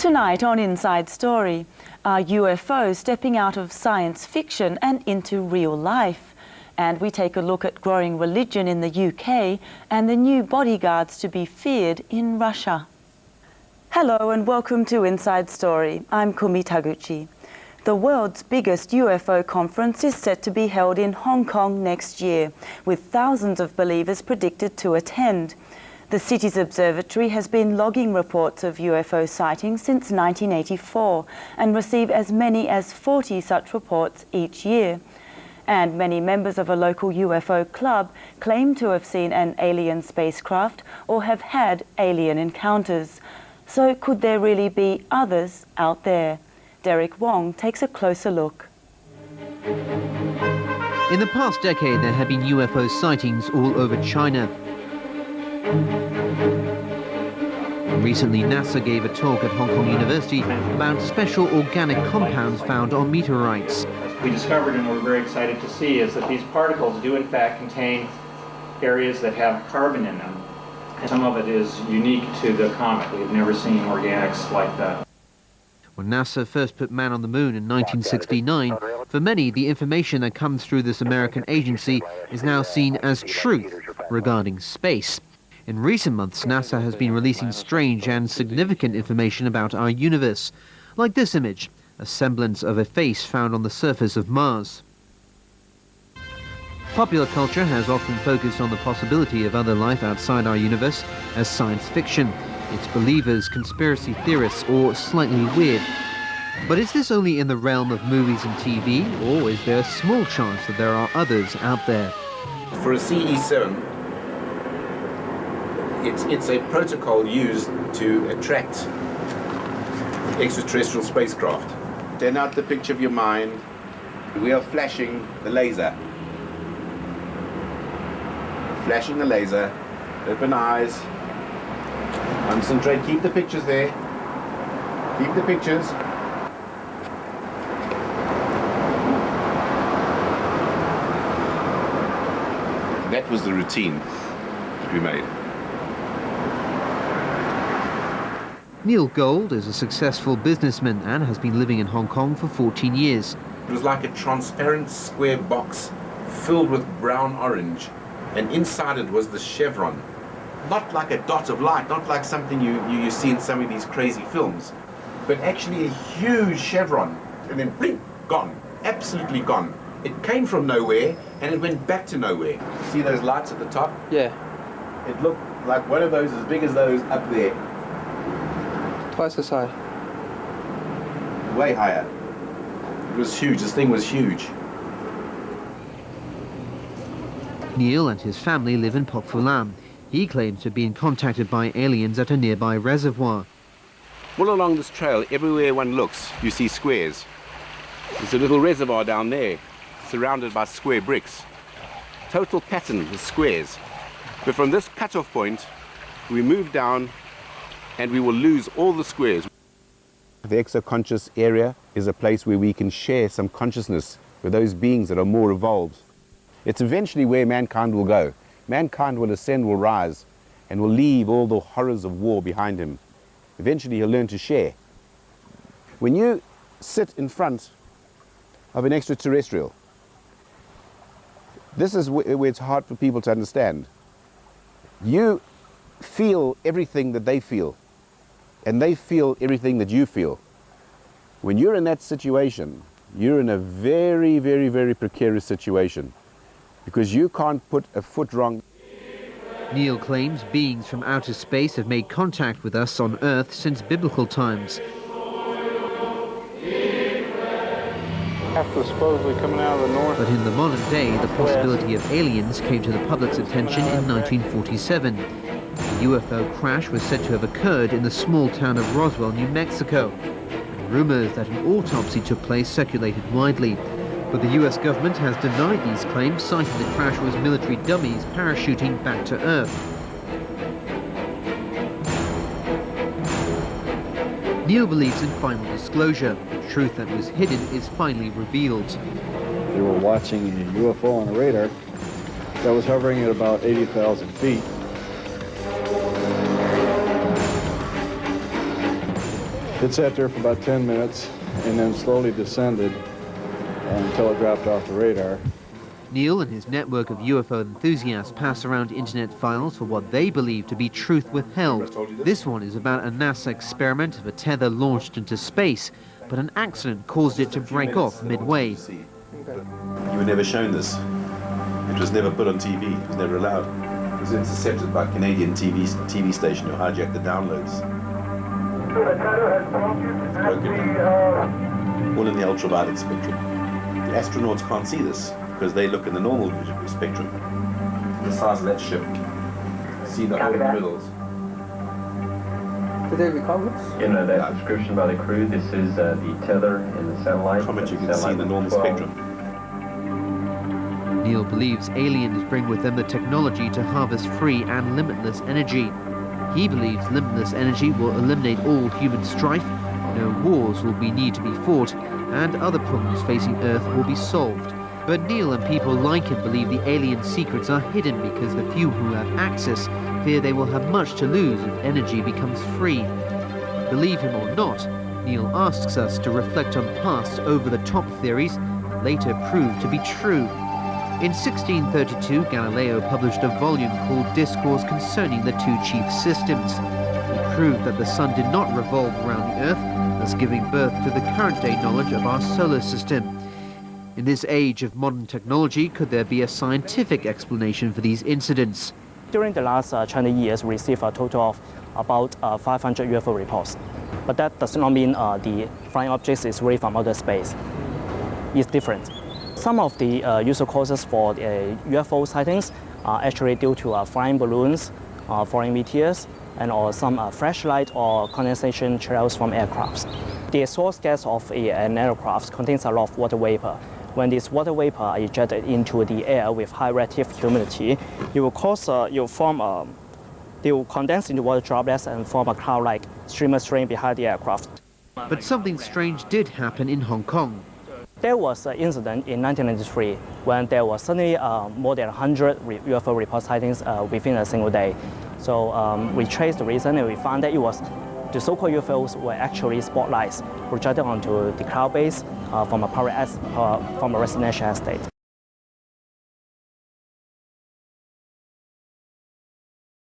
Tonight on Inside Story, are UFOs stepping out of science fiction and into real life? And we take a look at growing religion in the UK and the new bodyguards to be feared in Russia. Hello and welcome to Inside Story. I'm Kumi Taguchi. The world's biggest UFO conference is set to be held in Hong Kong next year, with thousands of believers predicted to attend. The city's observatory has been logging reports of UFO sightings since 1984 and receive as many as 40 such reports each year. And many members of a local UFO club claim to have seen an alien spacecraft or have had alien encounters. So could there really be others out there? Derek Wong takes a closer look. In the past decade, there have been UFO sightings all over China. Recently, NASA gave a talk at Hong Kong University about special organic compounds found on meteorites. We discovered, and we're very excited to see, is that these particles do in fact contain areas that have carbon in them. And some of it is unique to the comet. We've never seen organics like that. When NASA first put man on the moon in 1969, for many, the information that comes through this American agency is now seen as truth regarding space. In recent months, NASA has been releasing strange and significant information about our universe, like this image, a semblance of a face found on the surface of Mars. Popular culture has often focused on the possibility of other life outside our universe as science fiction, its believers, conspiracy theorists, or slightly weird. But is this only in the realm of movies and TV, or is there a small chance that there are others out there? For a CE7, it's a protocol used to attract extraterrestrial spacecraft. Send out the picture of your mind. We are flashing the laser. Flashing the laser. Open eyes. Concentrate. Keep the pictures there. Keep the pictures. That was the routine that we made. Neil Gould is a successful businessman and has been living in Hong Kong for 14 years. It was like a transparent square box filled with brown orange, and inside it was the chevron. Not like a dot of light, not like something you see in some of these crazy films, but actually a huge chevron, and then blink, gone, absolutely gone. It came from nowhere and it went back to nowhere. See those lights at the top? Yeah. It looked like one of those as big as those up there. Twice as high. Way higher. It was huge. This thing was huge. Neil and his family live in Pok Fu Lam. He claims to have been contacted by aliens at a nearby reservoir. All along this trail, everywhere one looks, you see squares. There's a little reservoir down there, surrounded by square bricks. Total pattern is squares. But from this cutoff point, we move down and we will lose all the squares. The exoconscious area is a place where we can share some consciousness with those beings that are more evolved. It's eventually where mankind will go. Mankind will ascend, will rise, and will leave all the horrors of war behind him. Eventually he'll learn to share. When you sit in front of an extraterrestrial, this is where it's hard for people to understand. You feel everything that they feel, and they feel everything that you feel. When you're in that situation, you're in a very, very, very precarious situation because you can't put a foot wrong. Neil claims beings from outer space have made contact with us on Earth since biblical times. After supposedly coming out of the north. But in the modern day, the possibility of aliens came to the public's attention in 1947. A UFO crash was said to have occurred in the small town of Roswell, New Mexico. And rumors that an autopsy took place circulated widely. But the US government has denied these claims, citing the crash was military dummies parachuting back to Earth. Neil believes in final disclosure. The truth that was hidden is finally revealed. They were watching a UFO on a radar that was hovering at about 80,000 feet. It sat there for about 10 minutes and then slowly descended until it dropped off the radar. Neil and his network of UFO enthusiasts pass around internet files for what they believe to be truth withheld. This one is about a NASA experiment of a tether launched into space, but an accident caused it to break off midway. You were never shown this. It was never put on TV. It was never allowed. It was intercepted by a Canadian TV station who hijacked the downloads. It's broken down. All in the ultraviolet spectrum. The astronauts can't see this because they look in the normal spectrum. The size of that ship. See the hole in the middle. Did they recover it? In that description by the crew, this is the tether in the satellite. Comet you can see in the normal spectrum. Neil believes aliens bring with them the technology to harvest free and limitless energy. He believes limitless energy will eliminate all human strife, no wars will need to be fought, and other problems facing Earth will be solved. But Neil and people like him believe the alien secrets are hidden because the few who have access fear they will have much to lose if energy becomes free. Believe him or not, Neil asks us to reflect on past over-the-top theories that later proved to be true. In 1632, Galileo published a volume called Discourse Concerning the Two Chief Systems. He proved that the sun did not revolve around the Earth, thus giving birth to the current-day knowledge of our solar system. In this age of modern technology, could there be a scientific explanation for these incidents? During the last 20 years, we received a total of about 500 UFO reports. But that does not mean the flying objects is really from outer space. It's different. Some of the usual causes for UFO sightings are actually due to flying balloons, falling meteors, and or some flashlight or condensation trails from aircrafts. The exhaust gas of an aircraft contains a lot of water vapor. When this water vapor are ejected into the air with high relative humidity, it will cause, they will condense into water droplets and form a cloud-like stream behind the aircraft. But something strange did happen in Hong Kong. There was an incident in 1993 when there was suddenly more than 100 UFO report sightings within a single day. So we traced the reason and we found that it was the so-called UFOs were actually spotlights projected onto the cloud base from a residential estate.